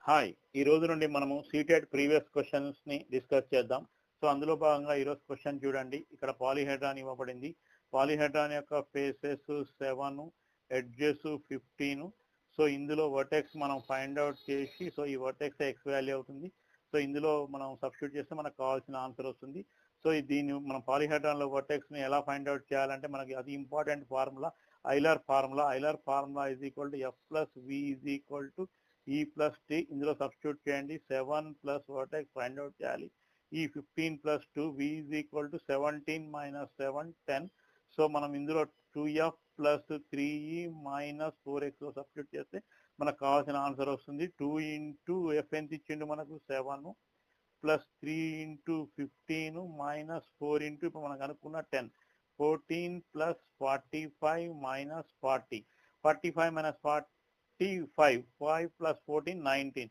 Hi ఈ రోజు నుండి మనము సీటెడ్ ప్రీవియస్ క్వశ్చన్స్ ని డిస్కస్ చేద్దాం. సో అందులో భాగంగా ఈరోజు క్వశ్చన్ చూడండి. ఇక్కడ పాలీహెడ్రాన్ ఇవ్వబడింది. పాలీహెడ్రాన్ యొక్క ఫేసెస్ 7, ఎడ్జెస్ 15. సో ఇందులో వర్టెక్స్ మనం ఫైండ్ అవుట్ చేసి, సో ఈ వర్టెక్స్ ఎక్స్ వాల్యూ అవుతుంది. సో ఇందులో మనం సబ్స్టిట్యూట్ చేస్తే మనకు కావాల్సిన ఆన్సర్ వస్తుంది. సో దీన్ని మనం పాలీహెడ్రాన్ లో వర్టెక్స్ ని ఎలా ఫైండ్ అవుట్ చేయాలంటే మనకి అది important formula Euler formula is equal to F plus V is equal to E plus T. ఇందులో సబ్స్టిట్యూట్ చేయండి. 7 ప్లస్ వర్టెక్స్ ఫైండ్ అవుట్ చేయాలి. ఈ 15 plus 2 V is equal to 17 minus 7 10. So మనం ఇందులో 2f plus 3e minus 4x లో substitute చేస్తే మనకు కావాల్సిన ఆన్సర్ వస్తుంది. 2 ఇంటూ ఎఫ్ ఎంత ఇచ్చిండు మనకు 7 ప్లస్ 3 ఇంటూ 15 మైనస్ 4 ఇంటూ ఇప్పుడు మనకు అనుకున్న 10. 14 ప్లస్ 45 మైనస్ 40. 45 minus 45 5 plus 14 19.